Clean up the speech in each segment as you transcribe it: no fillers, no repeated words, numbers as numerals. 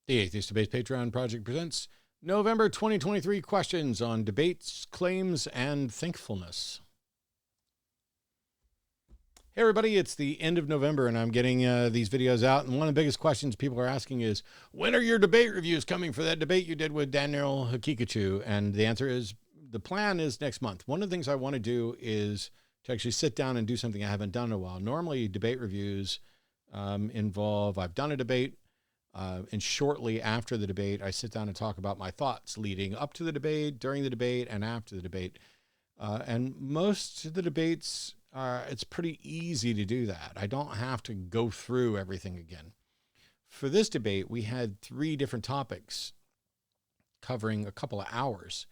The Atheist Debates Patron Project presents November 2023 questions on debates, claims, and thankfulness. Hey everybody, it's the end of November and I'm getting these videos out, and one of the biggest questions people are asking is, when are your debate reviews coming for that debate you did with Daniel Hakikachu? And the answer is, the plan is next month. One of the things I want to do is to actually sit down and do something I haven't done in a while. Normally debate reviews involve, I've done a debate, and shortly after the debate, I sit down and talk about my thoughts leading up to the debate, during the debate, and after the debate. And most of the debates, it's pretty easy to do that. I don't have to go through everything again. For this debate, we had 3 different topics covering a couple of hours.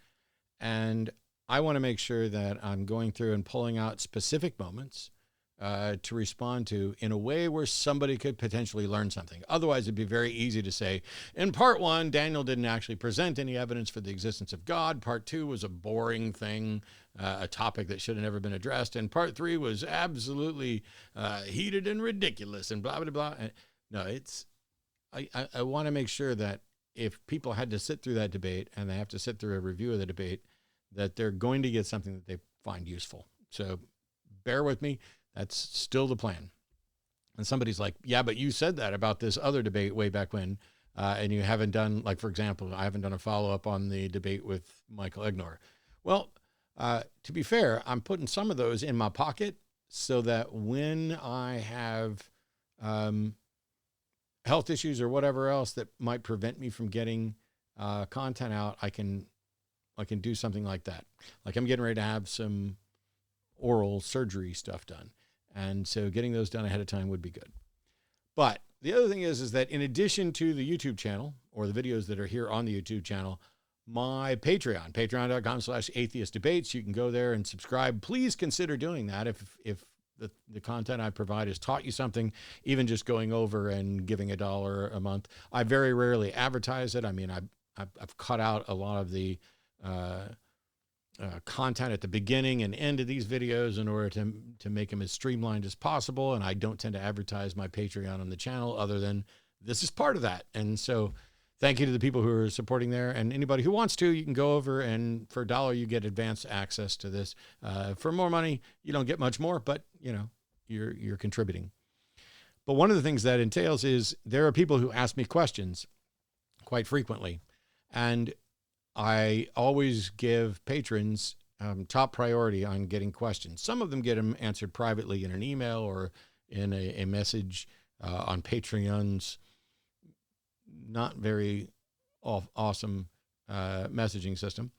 And I want to make sure that I'm going through and pulling out specific moments to respond to in a way where somebody could potentially learn something. Otherwise, it'd be very easy to say, in part 1, Daniel didn't actually present any evidence for the existence of God. Part 2 was a boring thing, a topic that should have never been addressed. And part 3 was absolutely heated and ridiculous and blah, blah, blah. No, I want to make sure that if people had to sit through that debate and they have to sit through a review of the debate, that they're going to get something that they find useful. So bear with me. That's still the plan. And somebody's like, yeah, but you said that about this other debate way back when, and you haven't done, like, for example, I haven't done a follow-up on the debate with Michael Egnor. Well, to be fair, I'm putting some of those in my pocket so that when I have health issues or whatever else that might prevent me from getting content out, I can do something like that. Like, I'm getting ready to have some oral surgery stuff done. And so getting those done ahead of time would be good. But the other thing is that in addition to the YouTube channel or the videos that are here on the YouTube channel, my Patreon, patreon.com/atheistdebates, you can go there and subscribe. Please consider doing that if the content I provide has taught you something, even just going over and giving $1 a month. I very rarely advertise it. I mean, I've cut out a lot of the content at the beginning and end of these videos in order to make them as streamlined as possible. And I don't tend to advertise my Patreon on the channel other than this is part of that. And so thank you to the people who are supporting there, and anybody who wants to, you can go over, and for $1, you get advanced access to this. For more money, you don't get much more, but you know, you're contributing. But one of the things that entails is there are people who ask me questions quite frequently, and I always give patrons top priority on getting questions. Some of them get them answered privately in an email or in a message on Patreon's not very awesome messaging system.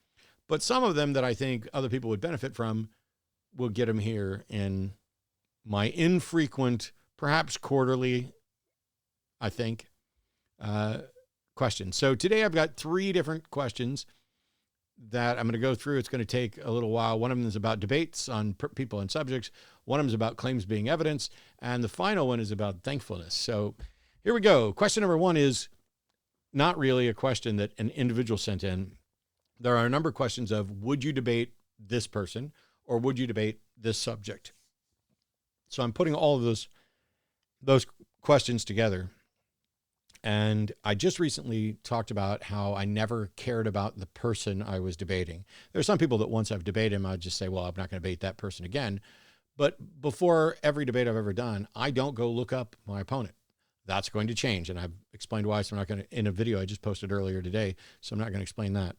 But some of them that I think other people would benefit from will get them here in my infrequent, perhaps quarterly, I think, questions. So today I've got 3 different questions that I'm going to go through. It's going to take a little while. One of them is about debates on people and subjects. One of them is about claims being evidence. And the final one is about thankfulness. So here we go. Question number 1 is not really a question that an individual sent in. There are a number of questions of, would you debate this person or would you debate this subject? So I'm putting all of those questions together. And I just recently talked about how I never cared about the person I was debating. There are some people that once I've debated them, I'd just say, well, I'm not going to debate that person again. But before every debate I've ever done, I don't go look up my opponent. That's going to change. And I've explained why, so I'm not going to, in a video I just posted earlier today, so I'm not going to explain that.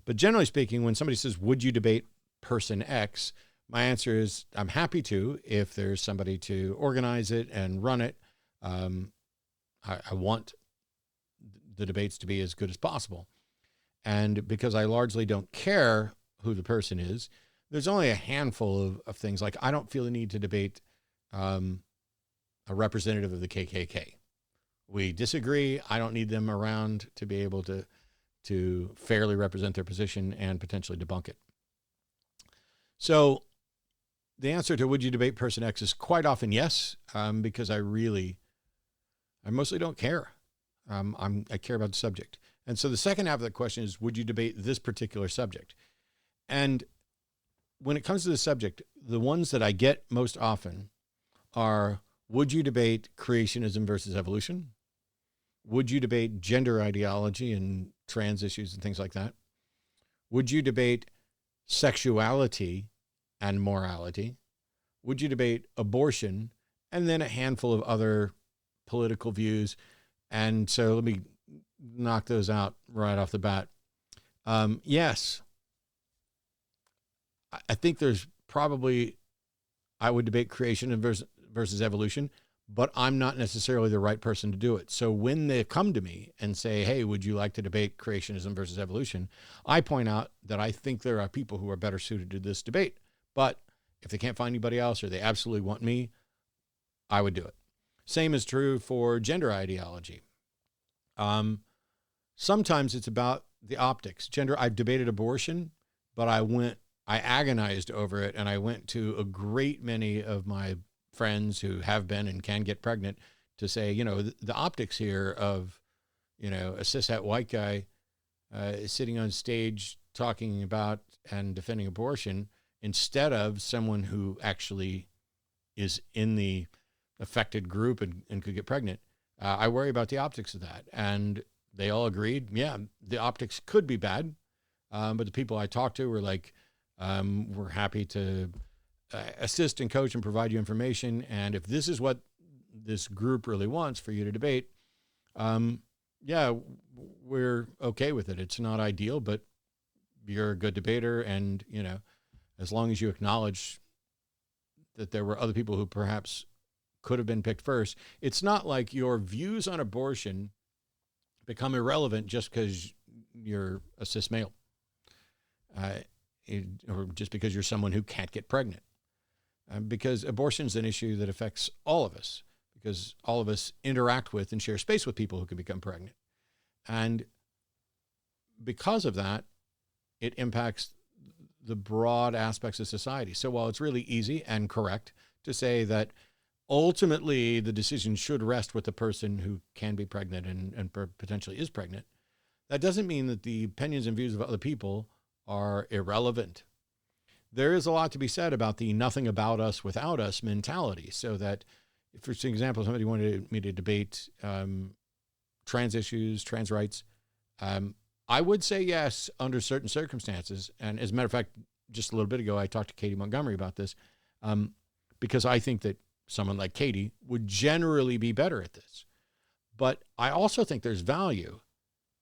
But generally speaking, when somebody says, would you debate person X? My answer is, I'm happy to, if there's somebody to organize it and run it. I want the debates to be as good as possible. And because I largely don't care who the person is, there's only a handful of things. Like, I don't feel the need to debate a representative of the KKK. We disagree. I don't need them around to be able to fairly represent their position and potentially debunk it. So the answer to would you debate person X is quite often yes, because I mostly don't care. I care about the subject. And so the second half of the question is, would you debate this particular subject? And when it comes to the subject, the ones that I get most often are, would you debate creationism versus evolution? Would you debate gender ideology and trans issues and things like that? Would you debate sexuality and morality? Would you debate abortion and then a handful of other political views? And so let me knock those out right off the bat. Yes, I think there's probably, I would debate creation versus evolution, but I'm not necessarily the right person to do it. So when they come to me and say, hey, would you like to debate creationism versus evolution? I point out that I think there are people who are better suited to this debate. But if they can't find anybody else or they absolutely want me, I would do it. Same is true for gender ideology. Sometimes it's about the optics. I've debated abortion, but I agonized over it, and I went to a great many of my friends who have been and can get pregnant to say, the optics here of, a cishet white guy sitting on stage talking about and defending abortion instead of someone who actually is in the affected group and could get pregnant. I worry about the optics of that. And they all agreed, yeah, the optics could be bad. But the people I talked to were like, we're happy to assist and coach and provide you information. And if this is what this group really wants for you to debate, yeah, we're okay with it. It's not ideal, but you're a good debater. And, as long as you acknowledge that there were other people who perhaps could have been picked first, it's not like your views on abortion become irrelevant just because you're a cis male. Or just because you're someone who can't get pregnant. Because abortion is an issue that affects all of us, because all of us interact with and share space with people who can become pregnant. And because of that, it impacts the broad aspects of society. So while it's really easy and correct to say that ultimately the decision should rest with the person who can be pregnant and potentially is pregnant, that doesn't mean that the opinions and views of other people are irrelevant. There is a lot to be said about the nothing about us without us mentality. So that, if, for example, somebody wanted me to debate trans issues, trans rights, I would say yes under certain circumstances. And as a matter of fact, just a little bit ago, I talked to Katie Montgomery about this because I think that someone like Katie would generally be better at this. But I also think there's value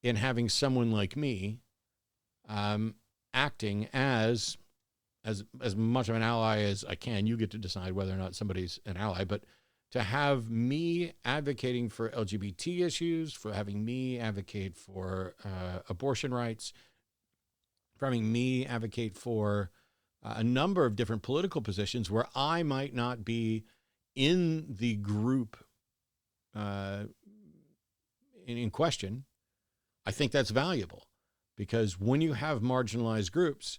in having someone like me acting as much of an ally as I can. You get to decide whether or not somebody's an ally, but to have me advocating for LGBT issues, for having me advocate for abortion rights, for having me advocate for a number of different political positions where I might not be in the group in question, I think that's valuable. Because when you have marginalized groups,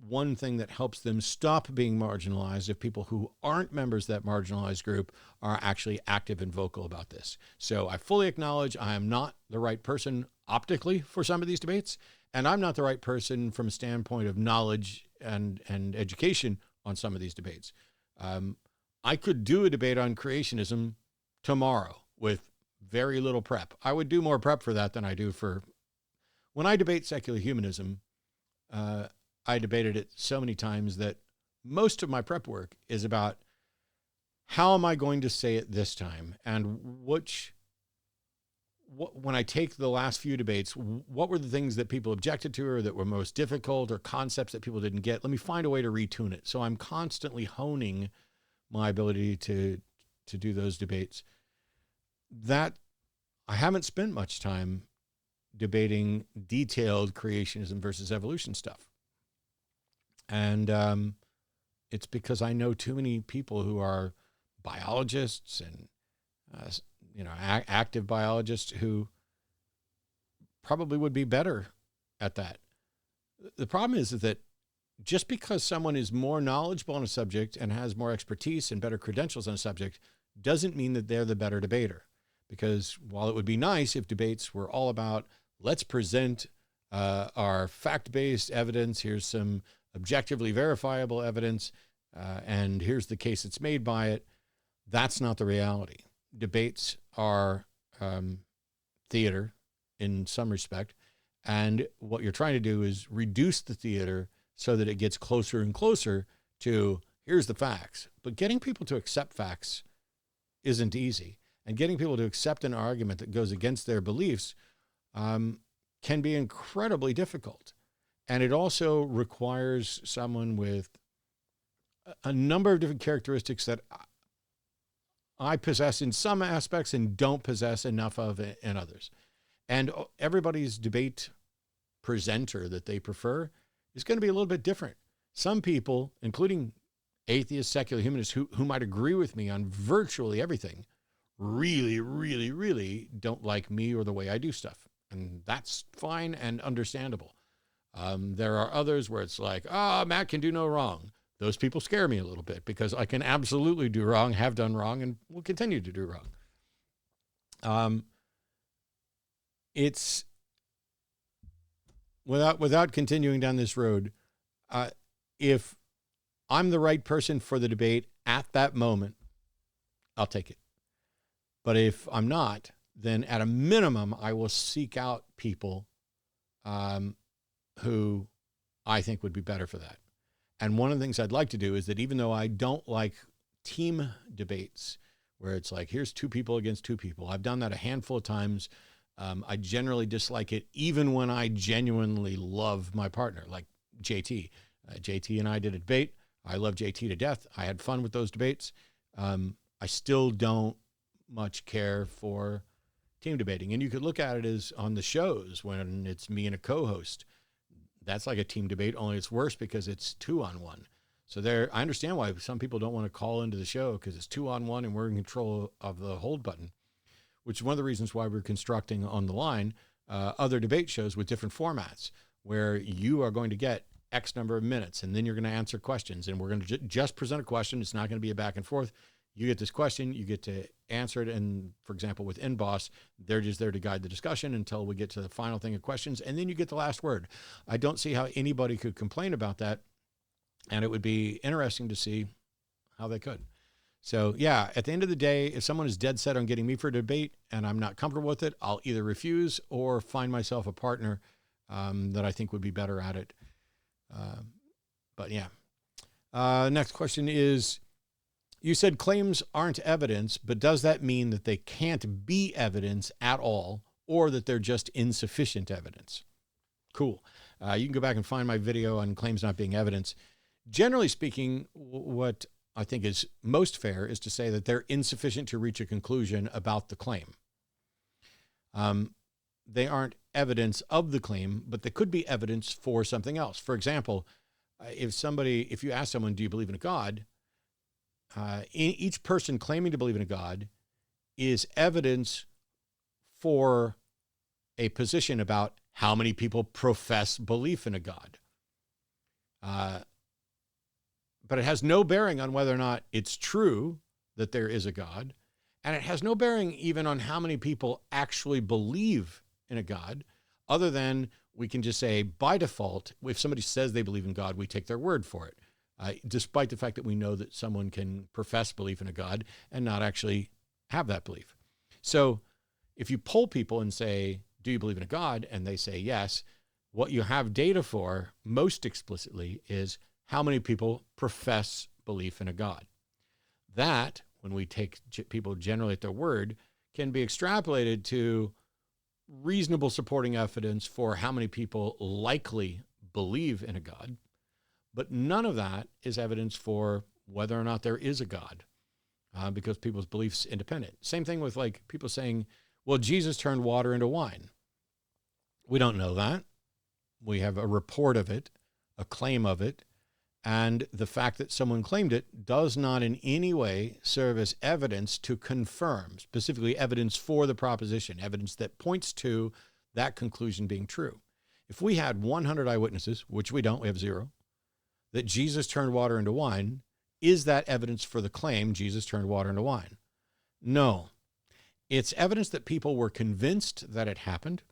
one thing that helps them stop being marginalized if people who aren't members of that marginalized group are actually active and vocal about this. So I fully acknowledge I am not the right person optically for some of these debates, and I'm not the right person from a standpoint of knowledge and education on some of these debates. I could do a debate on creationism tomorrow with very little prep. I would do more prep for that than I do for... When I debate secular humanism, I debated it so many times that most of my prep work is about how am I going to say it this time, and when I take the last few debates, what were the things that people objected to or that were most difficult or concepts that people didn't get? Let me find a way to retune it. So I'm constantly honing my ability to do those debates. That I haven't spent much time debating detailed creationism versus evolution stuff. And it's because I know too many people who are biologists and, active biologists who probably would be better at that. The problem is that just because someone is more knowledgeable on a subject and has more expertise and better credentials on a subject doesn't mean that they're the better debater. Because while it would be nice if debates were all about, let's present our fact-based evidence, here's some objectively verifiable evidence, and here's the case that's made by it, that's not the reality. Debates are theater in some respect. And what you're trying to do is reduce the theater so that it gets closer and closer to here's the facts. But getting people to accept facts isn't easy. And getting people to accept an argument that goes against their beliefs can be incredibly difficult. And it also requires someone with a number of different characteristics that I possess in some aspects and don't possess enough of in others. And everybody's debate presenter that they prefer is going to be a little bit different. Some people, including atheists, secular humanists, who might agree with me on virtually everything, really, really, really don't like me or the way I do stuff. And that's fine and understandable. There are others where it's like, Matt can do no wrong. Those people scare me a little bit because I can absolutely do wrong, have done wrong, and will continue to do wrong. It's without continuing down this road, if I'm the right person for the debate at that moment, I'll take it. But if I'm not, then at a minimum, I will seek out people who I think would be better for that. And one of the things I'd like to do is that even though I don't like team debates where it's like, here's two people against two people, I've done that a handful of times. I generally dislike it, even when I genuinely love my partner, like JT. JT and I did a debate. I love JT to death. I had fun with those debates. I still don't much care for team debating. And you could look at it as on the shows when it's me and a co-host. That's like a team debate, only it's worse because it's 2-on-1. So I understand why some people don't want to call into the show because it's 2-on-1 and we're in control of the hold button, which is one of the reasons why we're constructing on the line other debate shows with different formats where you are going to get X number of minutes and then you're going to answer questions and we're going to just present a question. It's not going to be a back and forth. You get this question, you get to answer it. And for example, with NBOSS, they're just there to guide the discussion until we get to the final thing of questions. And then you get the last word. I don't see how anybody could complain about that. And it would be interesting to see how they could. So yeah, at the end of the day, if someone is dead set on getting me for a debate and I'm not comfortable with it, I'll either refuse or find myself a partner that I think would be better at it. But yeah. Next question is, you said claims aren't evidence, but does that mean that they can't be evidence at all or that they're just insufficient evidence? Cool. You can go back and find my video on claims not being evidence. Generally speaking, what I think is most fair is to say that they're insufficient to reach a conclusion about the claim. They aren't evidence of the claim, but they could be evidence for something else. For example, if you ask someone, do you believe in a God? Each person claiming to believe in a God is evidence for a position about how many people profess belief in a God. But it has no bearing on whether or not it's true that there is a God. And it has no bearing even on how many people actually believe in a God, other than we can just say by default, if somebody says they believe in God, we take their word for it. Despite the fact that we know that someone can profess belief in a God and not actually have that belief. So if you poll people and say, do you believe in a God? And they say yes, what you have data for most explicitly is how many people profess belief in a God. That, when we take people generally at their word, can be extrapolated to reasonable supporting evidence for how many people likely believe in a God. But none of that is evidence for whether or not there is a God, because people's beliefs are independent. Same thing with like people saying, well, Jesus turned water into wine. We don't know that. We have a report of it, a claim of it, and the fact that someone claimed it does not in any way serve as evidence to confirm, specifically evidence for the proposition, evidence that points to that conclusion being true. If we had 100 eyewitnesses, which we don't, we have 0, that Jesus turned water into wine, is that evidence for the claim Jesus turned water into wine? No. It's evidence that people were convinced that it happened,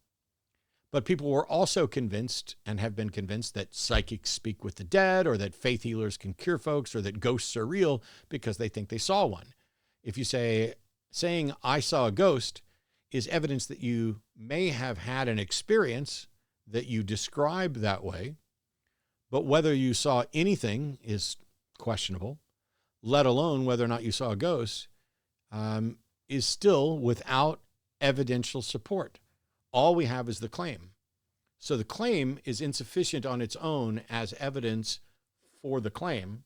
but people were also convinced and have been convinced that psychics speak with the dead, or that faith healers can cure folks, or that ghosts are real because they think they saw one. If you saying I saw a ghost is evidence that you may have had an experience that you describe that way, but whether you saw anything is questionable, let alone whether or not you saw a ghost, is still without evidential support. All we have is the claim. So the claim is insufficient on its own as evidence for the claim,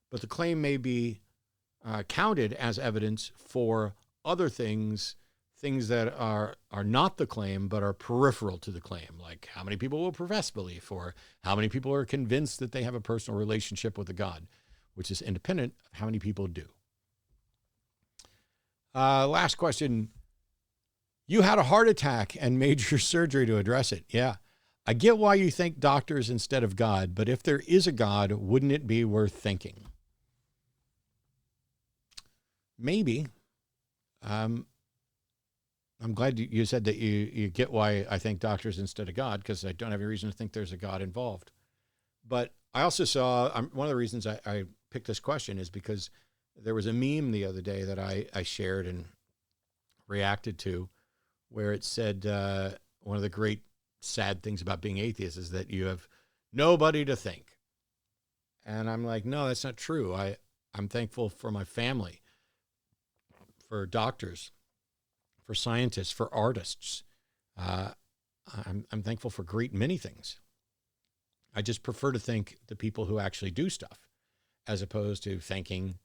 but the claim may be counted as evidence for other things that are not the claim, but are peripheral to the claim, like how many people will profess belief, or how many people are convinced that they have a personal relationship with a God, which is independent of how many people do. Last question. You had a heart attack and major surgery to address it. Yeah. I get why you thank doctors instead of God, but if there is a God, wouldn't it be worth thanking? Maybe. I'm glad you said that you get why I thank doctors instead of God, because I don't have any reason to think there's a God involved. But I also saw, one of the reasons I picked this question is because there was a meme the other day that I shared and reacted to, where it said one of the great sad things about being atheist is that you have nobody to thank. And I'm like, no, that's not true. I'm thankful for my family, for doctors, for scientists, for artists. I'm thankful for a great many things. I just prefer to thank the people who actually do stuff, as opposed to thanking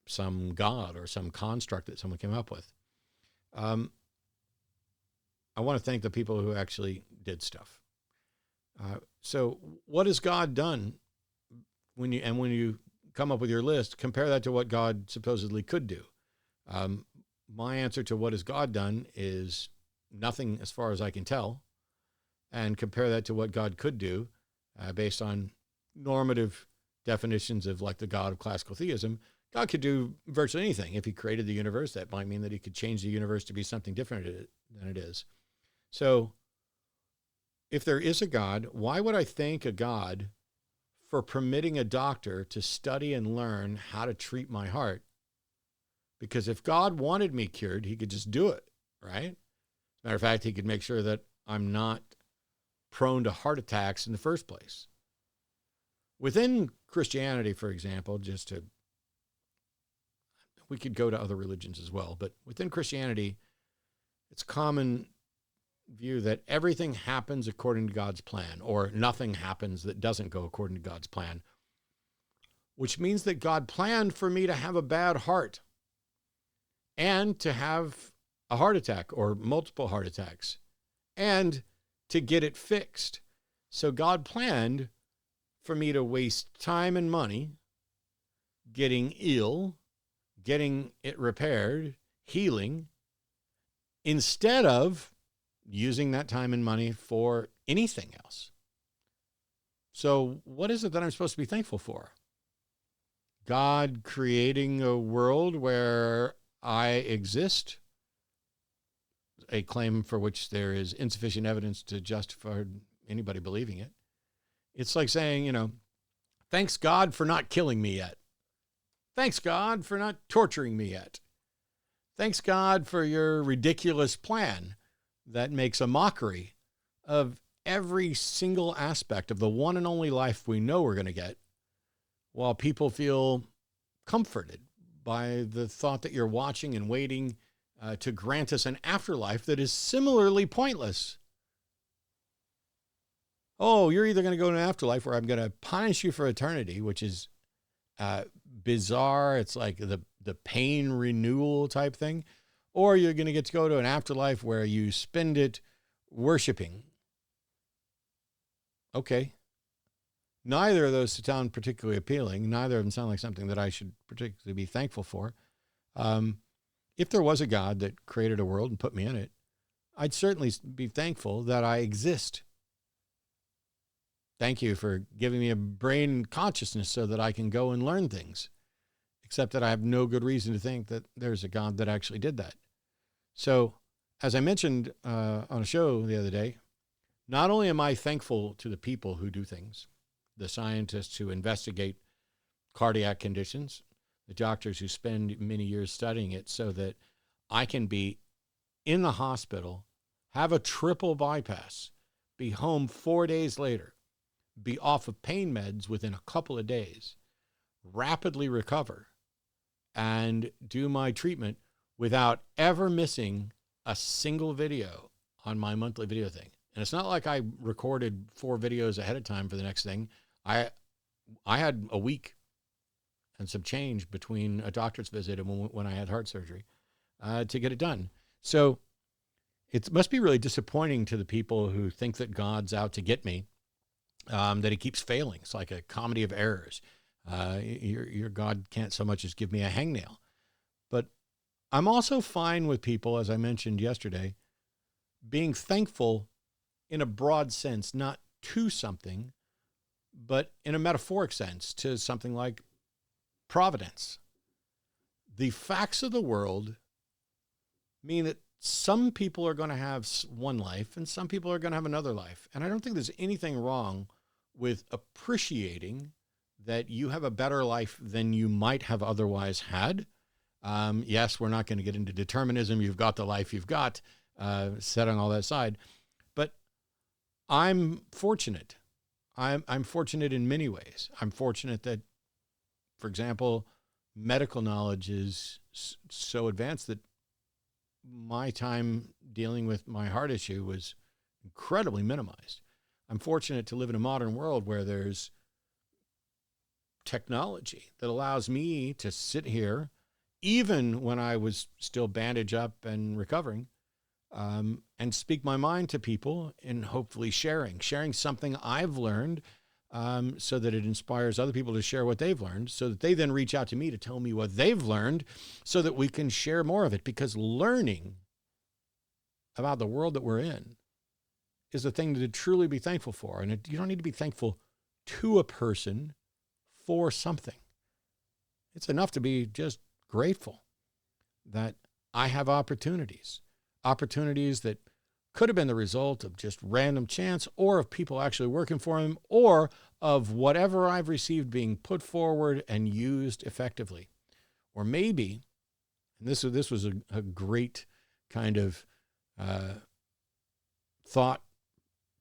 some God or some construct that someone came up with. I want to thank the people who actually did stuff. So what has God done? When you come up with your list, compare that to what God supposedly could do. My answer to what has God done is nothing as far as I can tell, and compare that to what God could do based on normative definitions of, like, the God of classical theism. God could do virtually anything. If he created the universe, that might mean that he could change the universe to be something different than it is. So if there is a God, why would I thank a God for permitting a doctor to study and learn how to treat my heart? Because if God wanted me cured, he could just do it, right? As a matter of fact, he could make sure that I'm not prone to heart attacks in the first place. Within Christianity, for example, we could go to other religions as well, but within Christianity, it's common view that everything happens according to God's plan, or nothing happens that doesn't go according to God's plan, which means that God planned for me to have a bad heart and to have a heart attack or multiple heart attacks and to get it fixed. So God planned for me to waste time and money getting ill, getting it repaired, healing, instead of using that time and money for anything else. So what is it that I'm supposed to be thankful for? God creating a world where I exist, a claim for which there is insufficient evidence to justify anybody believing it. It's like saying, thanks God for not killing me yet. Thanks God for not torturing me yet. Thanks God for your ridiculous plan that makes a mockery of every single aspect of the one and only life we know we're going to get, while people feel comforted by the thought that you're watching and waiting to grant us an afterlife that is similarly pointless. Oh, you're either going to go to an afterlife where I'm going to punish you for eternity, which is bizarre. It's like the pain renewal type thing. Or you're going to get to go to an afterlife where you spend it worshiping. Okay. Neither of those sound particularly appealing. Neither of them sound like something that I should particularly be thankful for. If there was a God that created a world and put me in it, I'd certainly be thankful that I exist. Thank you for giving me a brain consciousness so that I can go and learn things. Except that I have no good reason to think that there's a God that actually did that. So, as I mentioned on a show the other day, not only am I thankful to the people who do things, the scientists who investigate cardiac conditions, the doctors who spend many years studying it so that I can be in the hospital have a triple bypass, be home 4 days later, be off of pain meds within a couple of days, rapidly recover, and do my treatment without ever missing a single video on my monthly video thing. And it's not like I recorded 4 videos ahead of time for the next thing. I had a week and some change between a doctor's visit and when I had heart surgery to get it done. So it must be really disappointing to the people who think that God's out to get me, that he keeps failing. It's like a comedy of errors. Your God can't so much as give me a hangnail. But I'm also fine with people, as I mentioned yesterday, being thankful in a broad sense, not to something, but in a metaphoric sense to something like providence. The facts of the world mean that some people are going to have one life and some people are going to have another life. And I don't think there's anything wrong with appreciating that you have a better life than you might have otherwise had. Yes, we're not going to get into determinism. You've got the life you've got, setting all that aside. But I'm fortunate. I'm fortunate in many ways. I'm fortunate that, for example, medical knowledge is so advanced that my time dealing with my heart issue was incredibly minimized. I'm fortunate to live in a modern world where there's technology that allows me to sit here, even when I was still bandaged up and recovering, and speak my mind to people and hopefully sharing something I've learned, so that it inspires other people to share what they've learned, so that they then reach out to me to tell me what they've learned so that we can share more of it. Because learning about the world that we're in is a thing to truly be thankful for. And you don't need to be thankful to a person for something. It's enough to be just grateful that I have opportunities that could have been the result of just random chance, or of people actually working for them, or of whatever I've received being put forward and used effectively. Or maybe, and this was a great kind of thought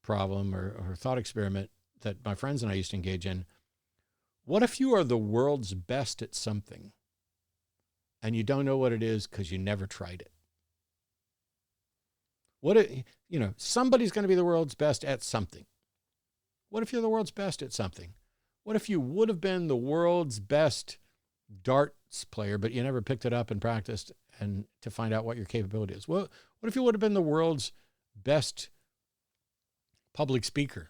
problem or thought experiment that my friends and I used to engage in. What if you are the world's best at something and you don't know what it is because you never tried it? What if, somebody's going to be the world's best at something. What if you're the world's best at something? What if you would have been the world's best darts player, but you never picked it up and practiced and to find out what your capability is? What if you would have been the world's best public speaker?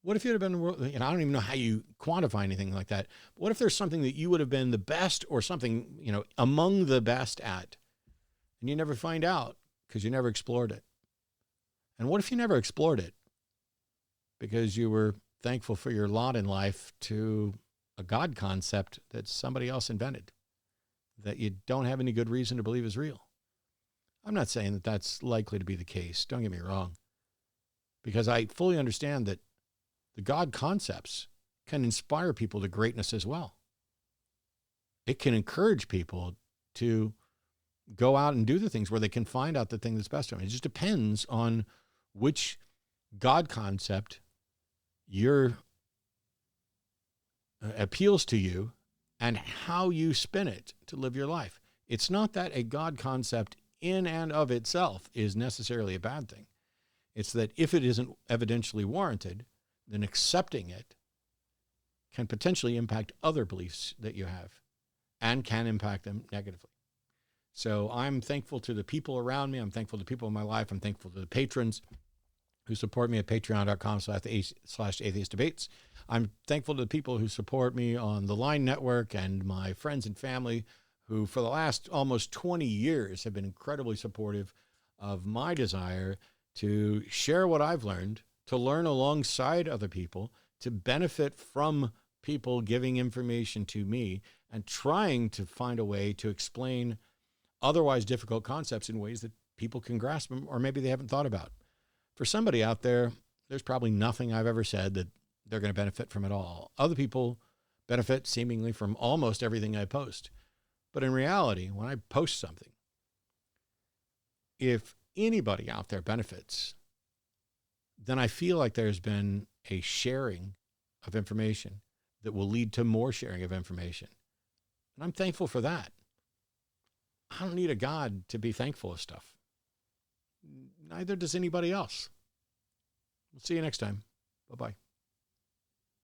What if you'd have been the world, I don't even know how you quantify anything like that. But what if there's something that you would have been the best, or something, among the best at, and you never find out because you never explored it? And what if you never explored it because you were thankful for your lot in life to a God concept that somebody else invented that you don't have any good reason to believe is real? I'm not saying that that's likely to be the case. Don't get me wrong, because I fully understand that the God concepts can inspire people to greatness as well. It can encourage people to go out and do the things where they can find out the thing that's best for them. It just depends on which God concept appeals to you and how you spin it to live your life. It's not that a God concept in and of itself is necessarily a bad thing. It's that if it isn't evidentially warranted, then accepting it can potentially impact other beliefs that you have and can impact them negatively. So I'm thankful to the people around me. I'm thankful to the people in my life. I'm thankful to the patrons who support me at patreon.com/atheist debates. I'm thankful to the people who support me on the Line Network and my friends and family who for the last almost 20 years have been incredibly supportive of my desire to share what I've learned, to learn alongside other people, to benefit from people giving information to me and trying to find a way to explain otherwise difficult concepts in ways that people can grasp them or maybe they haven't thought about. For somebody out there, there's probably nothing I've ever said that they're going to benefit from at all. Other people benefit seemingly from almost everything I post. But in reality, when I post something, if anybody out there benefits, then I feel like there's been a sharing of information that will lead to more sharing of information. And I'm thankful for that. I don't need a God to be thankful of stuff. Neither does anybody else. We'll see you next time. Bye-bye.